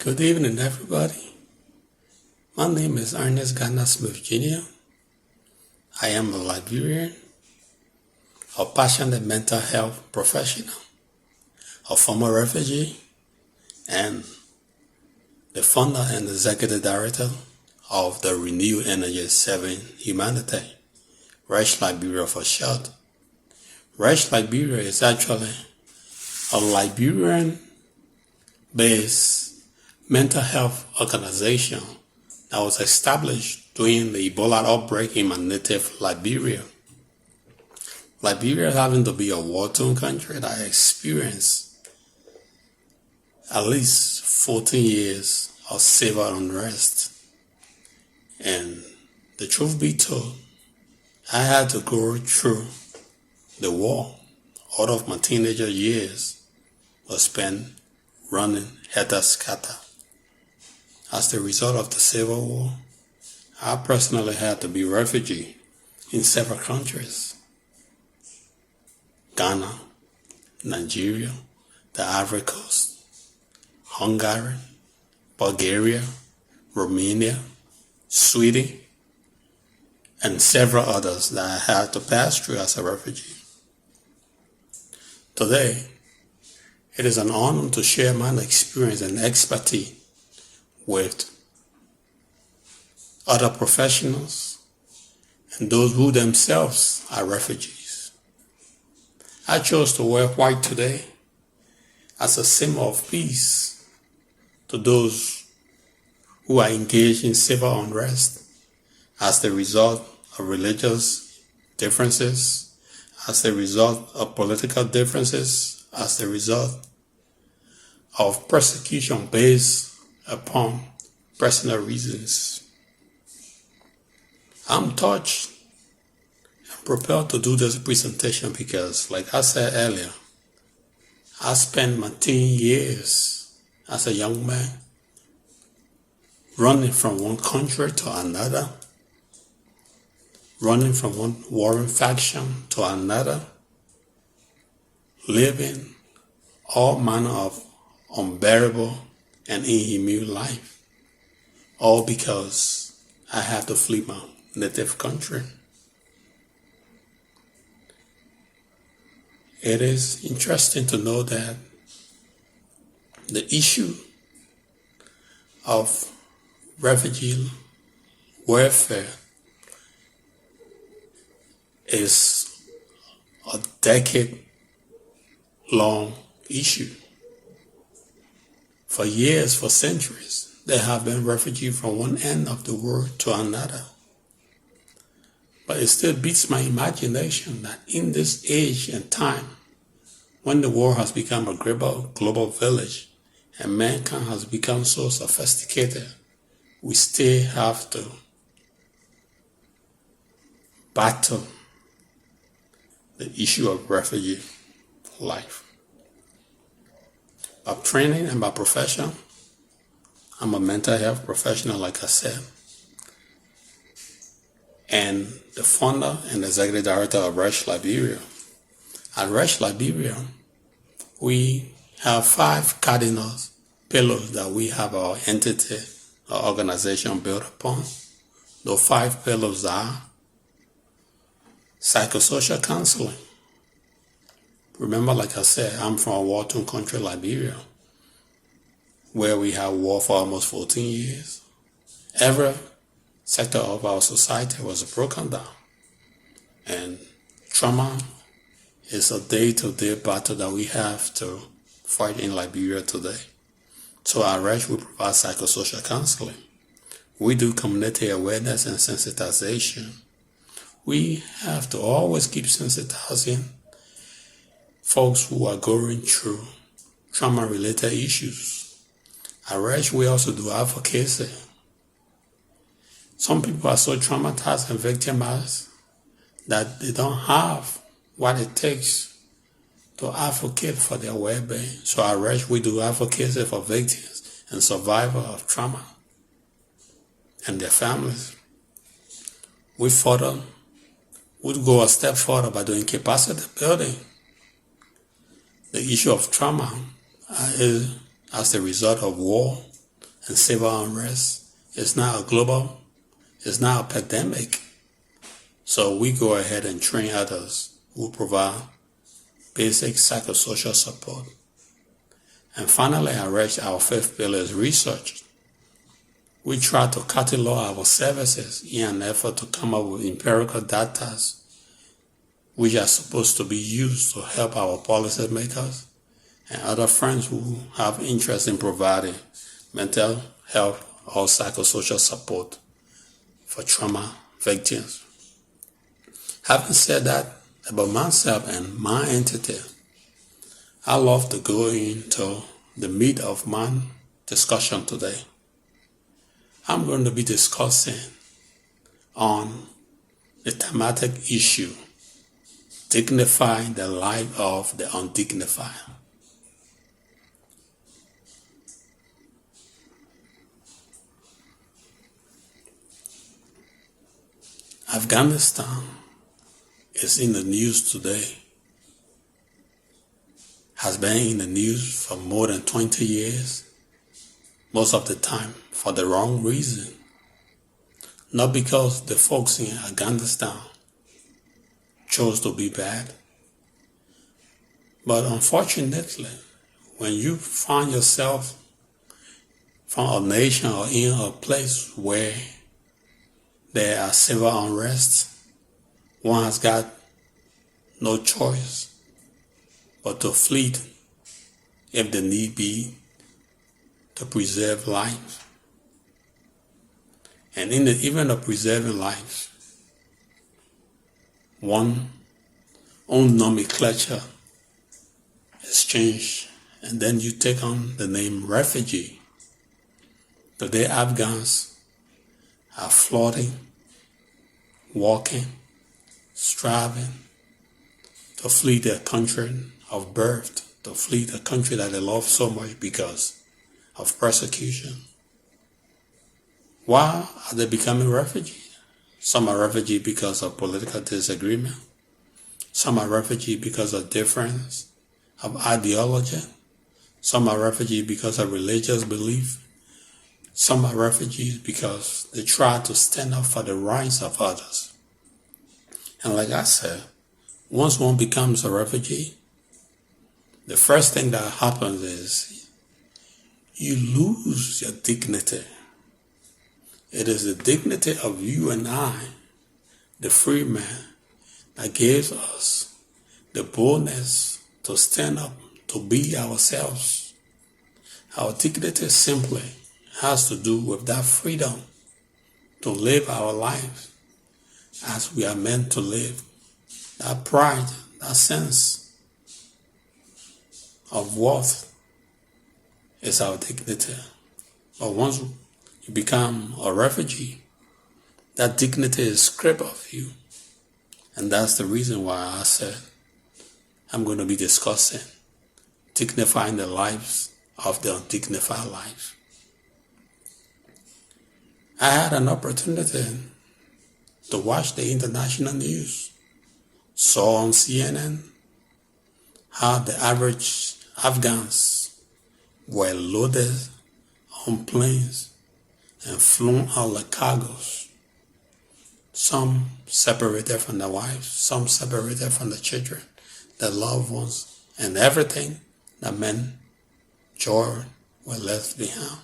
Good evening, everybody. My name is Ernest G. I am a Liberian, a passionate mental health professional, a former refugee, and the founder and executive director of the Renewed Energy Serving Humanity, RESH Liberia for short. RESH Liberia is actually a Liberian-based mental health organization that was established during the Ebola outbreak in my native Liberia. Liberia having to be a war-torn country that experienced at least 14 years of civil unrest. And the truth be told, I had to go through the war. All of my teenager years was spent running helter-skelter. As the result of the Civil War, I personally had to be a refugee in several countries: Ghana, Nigeria, the Ivory Coast, Hungary, Bulgaria, Romania, Sweden, and several others that I had to pass through as a refugee. Today, it is an honor to share my experience and expertise with other professionals and those who themselves are refugees. I chose to wear white today as a symbol of peace to those who are engaged in civil unrest as the result of religious differences, as the result of political differences, as the result of persecution based upon personal reasons. I'm touched and propelled to do this presentation because, like I said earlier, I spent my teen years as a young man running from one country to another, running from one warring faction to another, living all manner of unbearable and inhumane life, all because I had to flee my native country. It is interesting to know that the issue of refugee welfare is a decade-long issue. For years, for centuries, there have been refugees from one end of the world to another. But it still beats my imagination that in this age and time, when the world has become a global village and mankind has become so sophisticated, we still have to battle the issue of refugee life. By training and by profession, I'm a mental health professional, like I said, and the founder and executive director of RESH Liberia. At RESH Liberia, we have 5 cardinal pillars that we have our entity, our organization built upon. Those 5 pillars are psychosocial counseling. Remember, like I said, I'm from a war-torn country, Liberia, where we have war for almost 14 years. Every sector of our society was broken down. And trauma is a day-to-day battle that we have to fight in Liberia today. So at RESH, we provide psychosocial counseling. We do community awareness and sensitization. We have to always keep sensitizing folks who are going through trauma-related issues. At RESH, we also do advocacy. Some people are so traumatized and victimized that they don't have what it takes to advocate for their well-being. So at RESH, we do advocacy for victims and survivors of trauma and their families. We would go a step further by doing capacity building. The issue of trauma is as a result of war and civil unrest. It's now a global, it's now a pandemic. So we go ahead and train others who provide basic psychosocial support. And finally, I reached our fifth pillar is research. We try to catalog our services in an effort to come up with empirical data which are supposed to be used to help our policymakers and other friends who have interest in providing mental health or psychosocial support for trauma victims. Having said that about myself and my entity, I love to go into the meat of my discussion today. I'm going to be discussing on the thematic issue, dignifying the life of the undignified. Afghanistan is in the news today, has been in the news for more than 20 years, most of the time for the wrong reason. Not because the folks in Afghanistan chose to be bad, but unfortunately, when you find yourself from a nation or in a place where there are civil unrest, one has got no choice but to flee if the need be to preserve life. And in the event of preserving life, one own nomenclature is changed, and then you take on the name refugee. Today Afghans are floating, walking, striving to flee their country of birth, to flee the country that they love so much because of persecution. Why are they becoming refugees? Some are refugees because of political disagreement. Some are refugees because of difference of ideology. Some are refugees because of religious belief. Some are refugees because they try to stand up for the rights of others. And like I said, once one becomes a refugee, the first thing that happens is you lose your dignity. It is the dignity of you and I, the free man, that gives us the boldness to stand up, to be ourselves. Our dignity simply has to do with that freedom to live our life as we are meant to live. That pride, that sense of worth is our dignity. But once you become a refugee, that dignity is stripped of you. And that's the reason why I said I'm going to be discussing dignifying the lives of the undignified life. I had an opportunity to watch the international news, saw on CNN how the average Afghans were loaded on planes and flown out like cargoes. Some separated from their wives, some separated from the children, their loved ones, and everything that meant joy were left behind.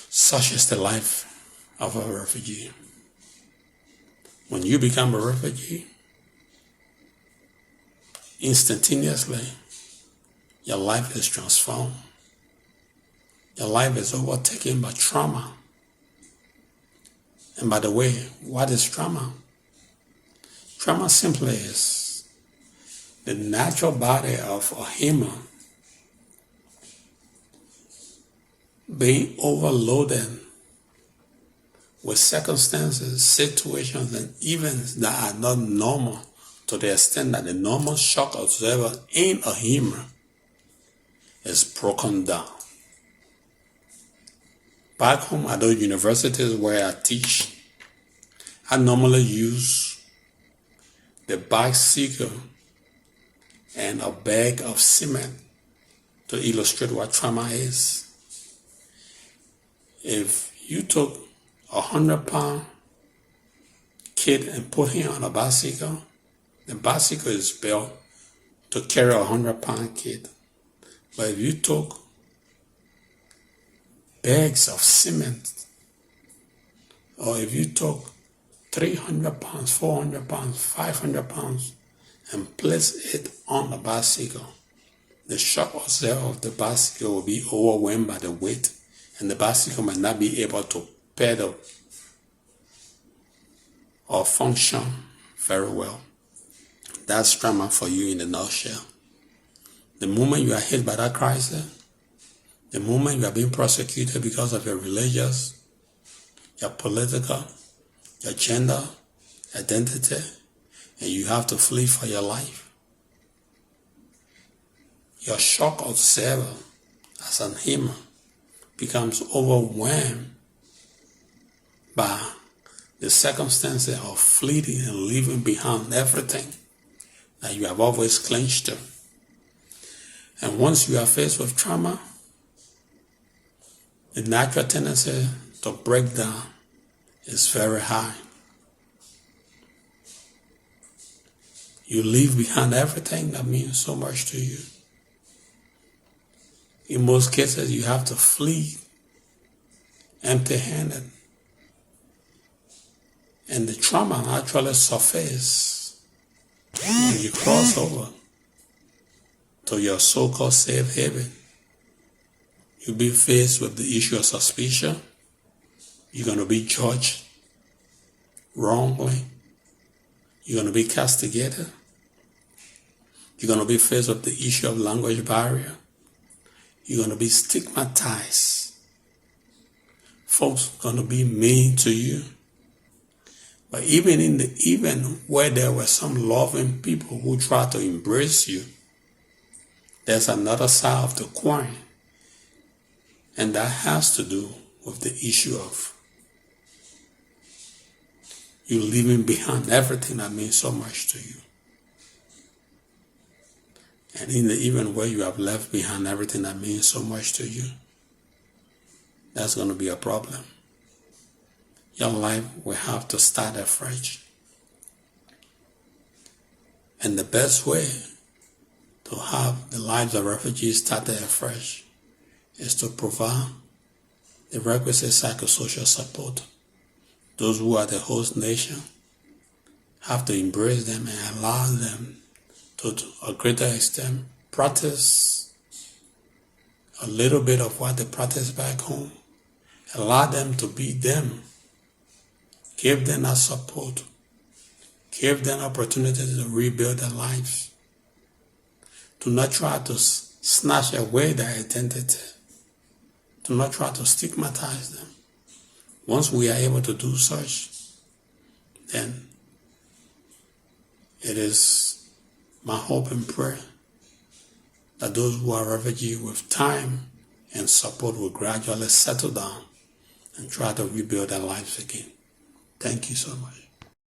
Such is the life of a refugee. When you become a refugee, instantaneously, your life is transformed. Your life is overtaken by trauma. And by the way, what is trauma? Trauma simply is the natural body of a human being overloaded with circumstances, situations, and events that are not normal to the extent that the normal shock observer in a human is broken down. Back home at those universities where I teach, I normally use the bicycle and a bag of cement to illustrate what trauma is. If you took 100-pound kid and put him on a bicycle, the bicycle is built to carry 100-pound kid. But if you took bags of cement, or if you took 300 pounds, 400 pounds, 500 pounds, and place it on the bicycle, the shock absorber of the bicycle will be overwhelmed by the weight, and the bicycle might not be able to pedal or function very well. That's trauma for you in a nutshell. The moment you are hit by that crisis, the moment you are being prosecuted because of your religious, your political, your gender, identity, and you have to flee for your life, your shock absorber as an human becomes overwhelmed by the circumstances of fleeing and leaving behind everything that you have always clinged to. And once you are faced with trauma, the natural tendency to break down is very high. You leave behind everything that means so much to you. In most cases, you have to flee empty-handed. And the trauma actually surfaces when you cross over to your so-called safe haven. You'll be faced with the issue of suspicion. You're going to be judged wrongly. You're going to be castigated. You're going to be faced with the issue of language barrier. You're going to be stigmatized. Folks are going to be mean to you. But even where there were some loving people who tried to embrace you, there's another side of the coin. And that has to do with the issue of you leaving behind everything that means so much to you. And in the even where you have left behind everything that means so much to you, that's going to be a problem. Your life will have to start afresh. And the best way to have the lives of refugees started afresh is to provide the requisite psychosocial support. Those who are the host nation have to embrace them and allow them to a greater extent practice a little bit of what they practice back home. Allow them to be them. Give them that support. Give them opportunities to rebuild their lives. Do not try to snatch away their identity. Do not try to stigmatize them. Once we are able to do such, then it is my hope and prayer that those who are refugees with time and support will gradually settle down and try to rebuild their lives again. Thank you so much.